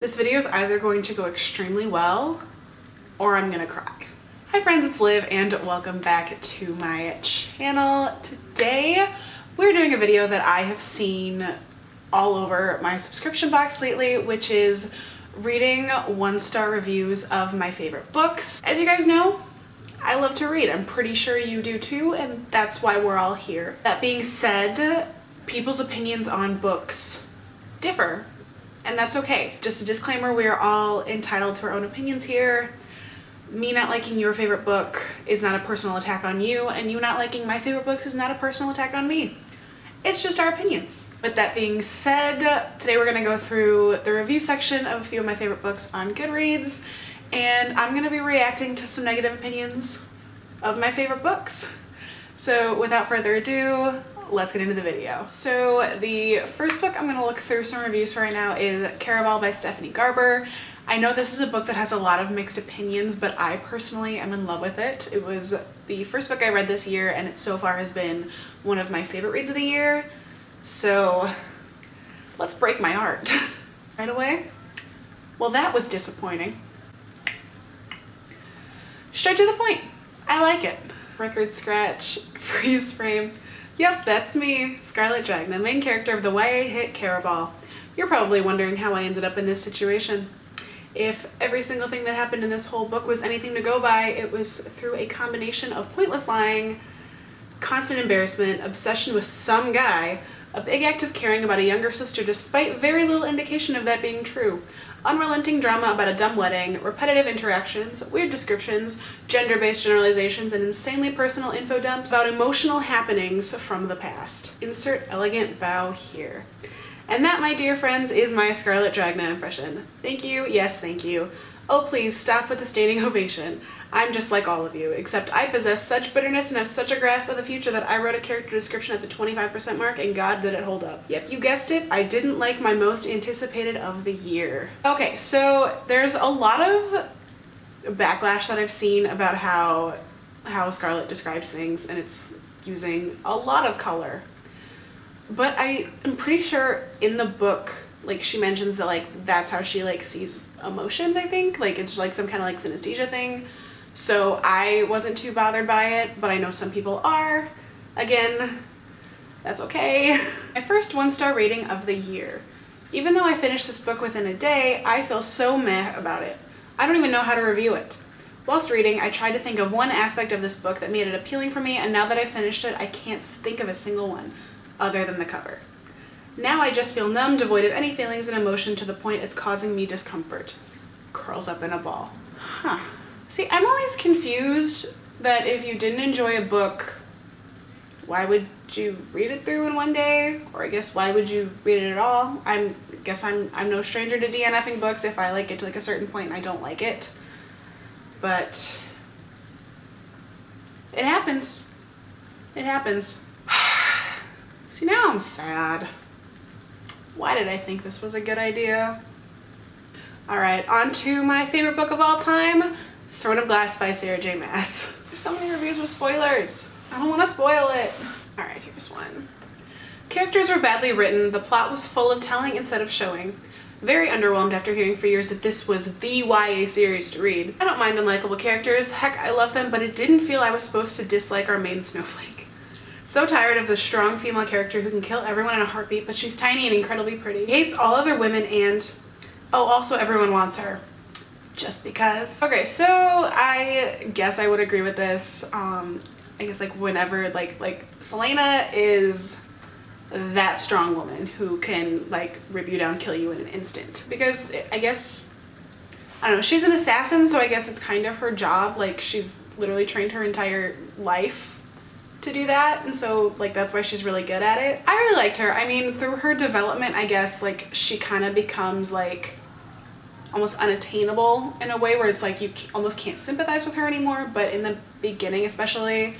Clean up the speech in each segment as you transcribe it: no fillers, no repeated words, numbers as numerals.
This video is either going to go extremely well or I'm gonna cry. Hi friends, it's Liv and welcome back to my channel. Today we're doing a video that I have seen all over my subscription box lately, which is reading 1-star reviews of my favorite books. As you guys know, I love to read. I'm pretty sure you do too, and that's why we're all here. That being said, people's opinions on books differ. And that's okay. Just a disclaimer, we are all entitled to our own opinions here. Me not liking your favorite book is not a personal attack on you, and you not liking my favorite books is not a personal attack on me. It's just our opinions. With that being said, today we're gonna go through the review section of a few of my favorite books on Goodreads, and I'm gonna be reacting to some negative opinions of my favorite books. So without further ado, let's get into the video. So the first book I'm gonna look through some reviews for right now is Caraval by Stephanie Garber. I know this is a book that has a lot of mixed opinions, but I personally am in love with it. It was the first book I read this year, and it so far has been one of my favorite reads of the year. So let's break my heart right away. Well, that was disappointing. Straight to the point. I like it. Record scratch, freeze frame. Yep, that's me, Scarlett Dragon, the main character of the YA hit Caraval. You're probably wondering how I ended up in this situation. If every single thing that happened in this whole book was anything to go by, it was through a combination of pointless lying, constant embarrassment, obsession with some guy, a big act of caring about a younger sister despite very little indication of that being true, unrelenting drama about a dumb wedding, repetitive interactions, weird descriptions, gender-based generalizations, and insanely personal info dumps about emotional happenings from the past. Insert elegant bow here. And that, my dear friends, is my Scarlett Dragon impression. Thank you, yes thank you. Oh please, stop with the standing ovation. I'm just like all of you, except I possess such bitterness and have such a grasp of the future that I wrote a character description at the 25% mark, and God did it hold up. Yep, you guessed it, I didn't like my most anticipated of the year. Okay, so there's a lot of backlash that I've seen about how Scarlett describes things, and it's using a lot of color. But I am pretty sure in the book, like, she mentions that, like, that's how she, like, sees emotions, I think. Like, it's like some kind of, like, synesthesia thing. So I wasn't too bothered by it, but I know some people are. Again, that's okay. My first 1-star rating of the year. Even though I finished this book within a day, I feel so meh about it. I don't even know how to review it. Whilst reading, I tried to think of one aspect of this book that made it appealing for me, and now that I've finished it, I can't think of a single one other than the cover. Now I just feel numb, devoid of any feelings and emotion to the point it's causing me discomfort. Curls up in a ball. Huh. See, I'm always confused that if you didn't enjoy a book, why would you read it through in one day? Or I guess why would you read it at all? I guess I'm no stranger to DNFing books if I like it to like a certain point and I don't like it. But it happens. It happens. See, now I'm sad. Why did I think this was a good idea? All right, on to my favorite book of all time, Throne of Glass by Sarah J. Maas. There's so many reviews with spoilers. I don't want to spoil it. All right, here's one. Characters were badly written. The plot was full of telling instead of showing. Very underwhelmed after hearing for years that this was the YA series to read. I don't mind unlikable characters. Heck, I love them, but it didn't feel I was supposed to dislike our main snowflake. So tired of the strong female character who can kill everyone in a heartbeat, but she's tiny and incredibly pretty. Hates all other women and, oh, also everyone wants her. Just because. Okay, so I guess I would agree with this. I guess like whenever, like Selena is that strong woman who can like rip you down, kill you in an instant. Because I guess, I don't know, she's an assassin, so I guess it's kind of her job. Like, she's literally trained her entire life to do that, and so like that's why she's really good at it. I really liked her. I mean, through her development, I guess like she kind of becomes like almost unattainable in a way where it's like you almost can't sympathize with her anymore, but in the beginning especially,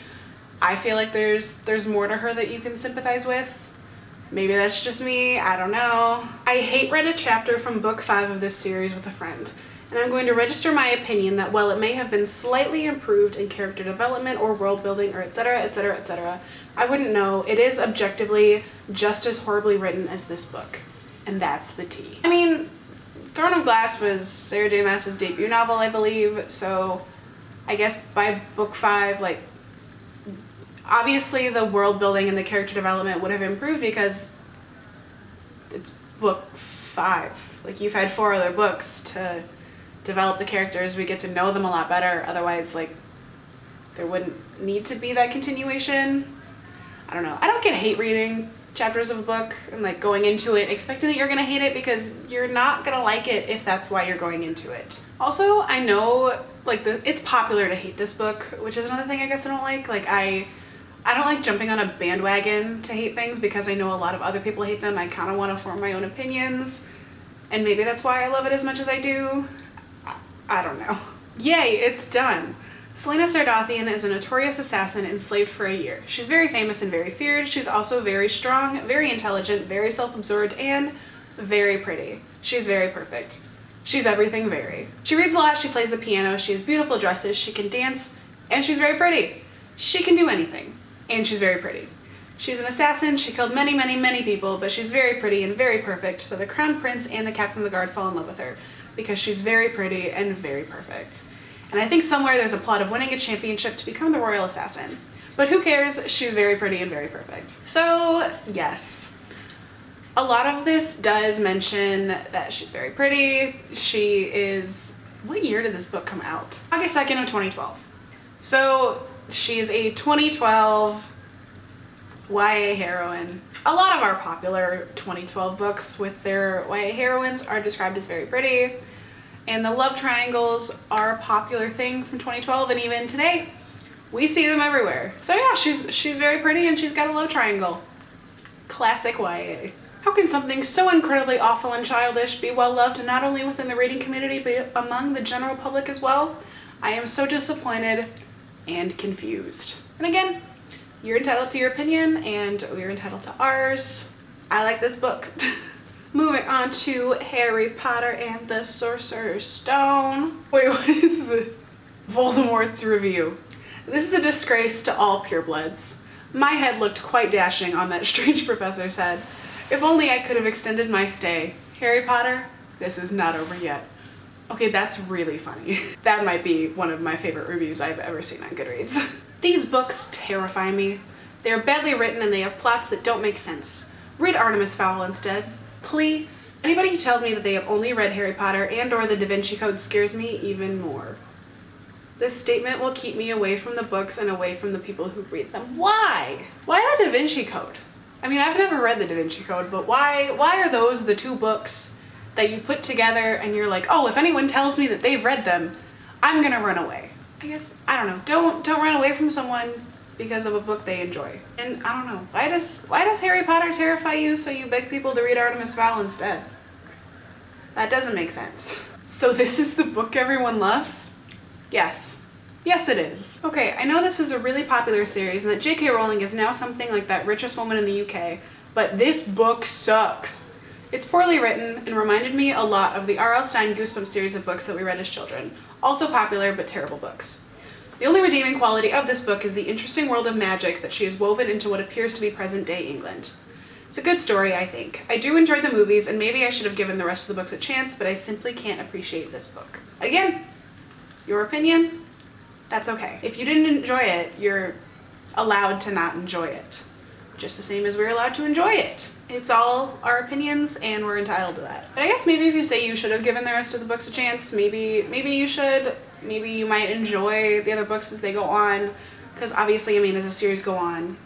I feel like there's more to her that you can sympathize with. Maybe that's just me, I don't know. I hate read a chapter from book 5 of this series with a friend, and I'm going to register my opinion that while it may have been slightly improved in character development or world building or etc, etc, etc, I wouldn't know, it is objectively just as horribly written as this book. And that's the tea. I mean, Throne of Glass was Sarah J. Maas's debut novel, I believe, so I guess by book 5, like, obviously the world building and the character development would have improved because it's book 5. Like, you've had 4 other books to develop the characters, we get to know them a lot better, otherwise, like, there wouldn't need to be that continuation. I don't know. I don't get hate reading chapters of a book and like going into it expecting that you're gonna hate it, because you're not gonna like it if that's why you're going into it. Also, I know like it's popular to hate this book, which is another thing I guess I don't like. Like I don't like jumping on a bandwagon to hate things because I know a lot of other people hate them. I kind of want to form my own opinions, and maybe that's why I love it as much as I do. I don't know. Yay, it's done. Selena Sardathian is a notorious assassin enslaved for a year. She's very famous and very feared. She's also very strong, very intelligent, very self-absorbed, and very pretty. She's very perfect. She's everything very. She reads a lot, she plays the piano, she has beautiful dresses, she can dance, and she's very pretty. She can do anything, and she's very pretty. She's an assassin, she killed many, many, many people, but she's very pretty and very perfect, so the Crown Prince and the Captain of the Guard fall in love with her because she's very pretty and very perfect. And I think somewhere there's a plot of winning a championship to become the royal assassin. But who cares? She's very pretty and very perfect. So, yes. A lot of this does mention that she's very pretty. She is... What year did this book come out? August 2nd of 2012. So, she's a 2012 YA heroine. A lot of our popular 2012 books with their YA heroines are described as very pretty. And the love triangles are a popular thing from 2012, and even today, we see them everywhere. So yeah, she's very pretty and she's got a love triangle. Classic YA. How can something so incredibly awful and childish be well loved not only within the reading community, but among the general public as well? I am so disappointed and confused. And again, you're entitled to your opinion and we're entitled to ours. I like this book. Moving on to Harry Potter and the Sorcerer's Stone. Wait, what is this? Voldemort's review. This is a disgrace to all purebloods. My head looked quite dashing on that strange professor's head. If only I could have extended my stay. Harry Potter, this is not over yet. Okay, that's really funny. That might be one of my favorite reviews I've ever seen on Goodreads. These books terrify me. They are badly written and they have plots that don't make sense. Read Artemis Fowl instead. Please. Anybody who tells me that they have only read Harry Potter and or the Da Vinci Code scares me even more. This statement will keep me away from the books and away from the people who read them. Why? Why the Da Vinci Code? I mean, I've never read the Da Vinci Code, but why are those the 2 books that you put together and you're like, oh, if anyone tells me that they've read them, I'm gonna run away. I guess, I don't know. Don't run away from someone because of a book they enjoy. And I don't know, why does Harry Potter terrify you so you beg people to read Artemis Fowl instead? That doesn't make sense. So this is the book everyone loves? Yes. Yes, it is. Okay, I know this is a really popular series and that J.K. Rowling is now something like that richest woman in the UK, but this book sucks. It's poorly written and reminded me a lot of the R.L. Stine Goosebumps series of books that we read as children. Also popular, but terrible books. The only redeeming quality of this book is the interesting world of magic that she has woven into what appears to be present-day England. It's a good story, I think. I do enjoy the movies, and maybe I should have given the rest of the books a chance, but I simply can't appreciate this book. Again, your opinion, that's okay. If you didn't enjoy it, you're allowed to not enjoy it. Just the same as we're allowed to enjoy it. It's all our opinions, and we're entitled to that. But I guess maybe if you say you should have given the rest of the books a chance, maybe you should. Maybe you might enjoy the other books as they go on, because obviously, I mean, as the series go on,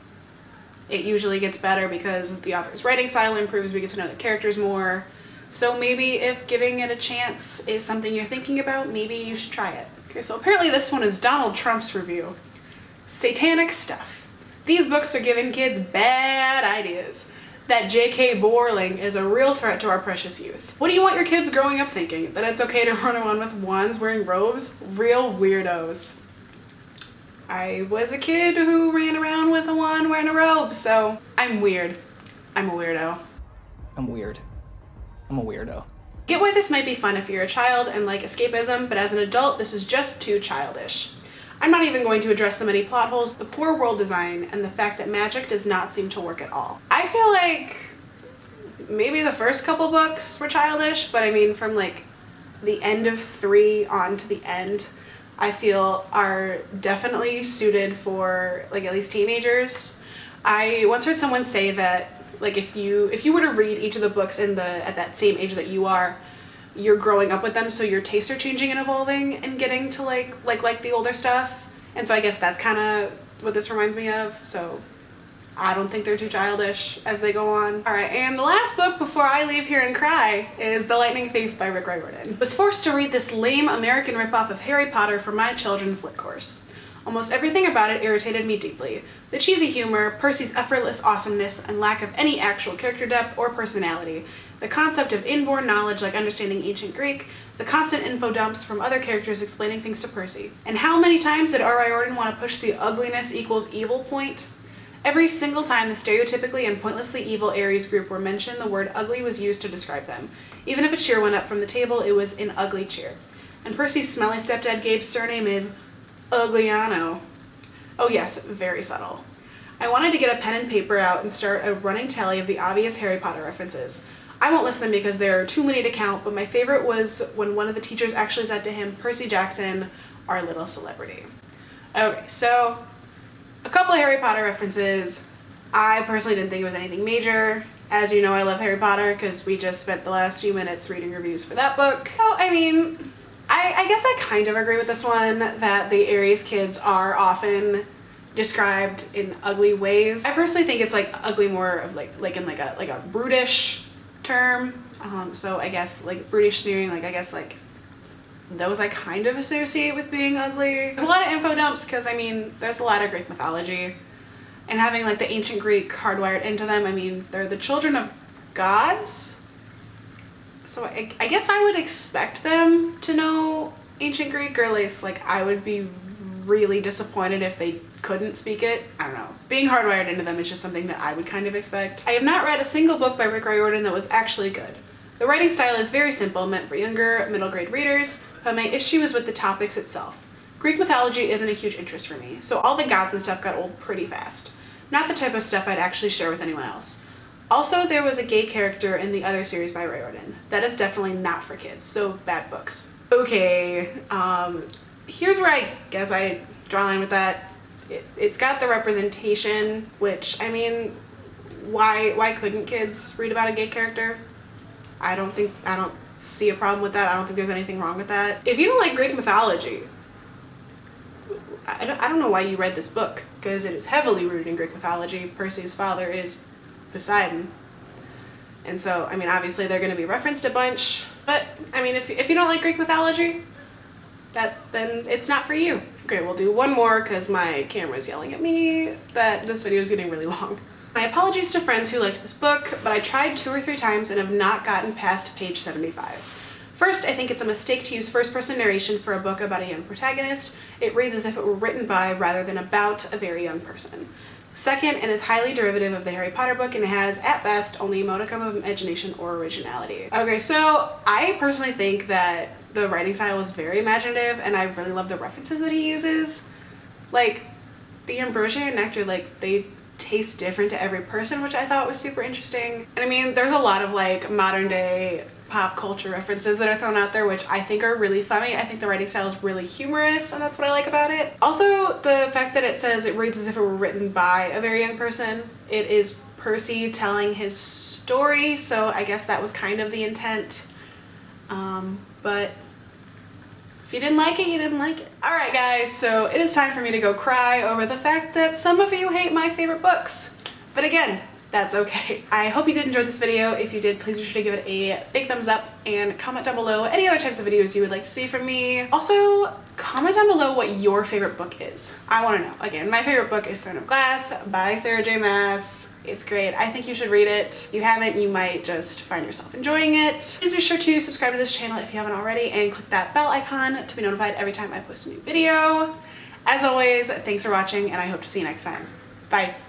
it usually gets better because the author's writing style improves, we get to know the characters more. So maybe if giving it a chance is something you're thinking about, maybe you should try it. Okay, so apparently this one is Donald Trump's review. Satanic stuff. These books are giving kids bad ideas. That J.K. Rowling is a real threat to our precious youth. What do you want your kids growing up thinking? That it's okay to run around with wands wearing robes? Real weirdos. I was a kid who ran around with a wand wearing a robe, so I'm weird. I'm a weirdo. I'm weird. I'm a weirdo. Get why this might be fun if you're a child and like escapism, but as an adult, this is just too childish. I'm not even going to address the many plot holes, the poor world design, and the fact that magic does not seem to work at all. I feel like maybe the first couple books were childish, but I mean from like the end of 3 on to the end, I feel are definitely suited for like at least teenagers. I once heard someone say that like if you were to read each of the books at that same age that you are, you're growing up with them, so your tastes are changing and evolving and getting to like the older stuff. And so I guess that's kind of what this reminds me of. So I don't think they're too childish as they go on. All right, and the last book before I leave here and cry is The Lightning Thief by Rick Riordan. I was forced to read this lame American ripoff of Harry Potter for my children's lit course. Almost everything about it irritated me deeply. The cheesy humor, Percy's effortless awesomeness, and lack of any actual character depth or personality. The concept of inborn knowledge like understanding ancient Greek, the constant info dumps from other characters explaining things to Percy. And how many times did R. Riordan want to push the ugliness equals evil point? Every single time the stereotypically and pointlessly evil Ares group were mentioned, the word ugly was used to describe them. Even if a cheer went up from the table, it was an ugly cheer. And Percy's smelly stepdad Gabe's surname is Ugliano. Oh yes, very subtle. I wanted to get a pen and paper out and start a running tally of the obvious Harry Potter references. I won't list them because there are too many to count, but my favorite was when one of the teachers actually said to him, "Percy Jackson, our little celebrity." Okay, so a couple of Harry Potter references. I personally didn't think it was anything major. As you know, I love Harry Potter because we just spent the last few minutes reading reviews for that book. So, I mean, I guess I kind of agree with this one, that the Ares kids are often described in ugly ways. I personally think it's like ugly more of like in like a brutish term. So I guess like brutish sneering, like I guess like those I kind of associate with being ugly. There's a lot of info dumps because I mean there's a lot of Greek mythology, and having like the ancient Greek hardwired into them. I mean they're the children of gods, so I guess I would expect them to know ancient Greek, or at least like I would be really disappointed if they couldn't speak it. I don't know. Being hardwired into them is just something that I would kind of expect. I have not read a single book by Rick Riordan that was actually good. The writing style is very simple, meant for younger, middle grade readers, but my issue is with the topics itself. Greek mythology isn't a huge interest for me, so all the gods and stuff got old pretty fast. Not the type of stuff I'd actually share with anyone else. Also, there was a gay character in the other series by Riordan. That is definitely not for kids, so bad books. Okay, here's where I guess I draw a line with that. It's got the representation, which, I mean, why couldn't kids read about a gay character? I don't see a problem with that. I don't think there's anything wrong with that. If you don't like Greek mythology, I don't know why you read this book, because it is heavily rooted in Greek mythology. Percy's father is Poseidon. And so, I mean, obviously they're going to be referenced a bunch, but, I mean, if you don't like Greek mythology, then it's not for you. Okay, we'll do one more because my camera's yelling at me that this video is getting really long. My apologies to friends who liked this book, but I tried 2 or 3 times and have not gotten past page 75. First, I think it's a mistake to use first-person narration for a book about a young protagonist. It reads as if it were written by rather than about a very young person. Second, it is highly derivative of the Harry Potter book and has, at best, only a modicum of imagination or originality. Okay, so I personally think that the writing style is very imaginative, and I really love the references that he uses. Like, the ambrosia and nectar, like, they taste different to every person, which I thought was super interesting. And I mean, there's a lot of, like, modern-day pop culture references that are thrown out there, which I think are really funny. I think the writing style is really humorous, and that's what I like about it. Also, the fact that it says it reads as if it were written by a very young person. It is Percy telling his story, so I guess that was kind of the intent. But if you didn't like it, you didn't like it. Alright guys, so it is time for me to go cry over the fact that some of you hate my favorite books. But again, that's okay. I hope you did enjoy this video. If you did, please be sure to give it a big thumbs up and comment down below any other types of videos you would like to see from me. Also, comment down below what your favorite book is. I want to know. Again, my favorite book is Throne of Glass by Sarah J. Maas. It's great. I think you should read it. If you haven't, you might just find yourself enjoying it. Please be sure to subscribe to this channel if you haven't already and click that bell icon to be notified every time I post a new video. As always, thanks for watching and I hope to see you next time. Bye.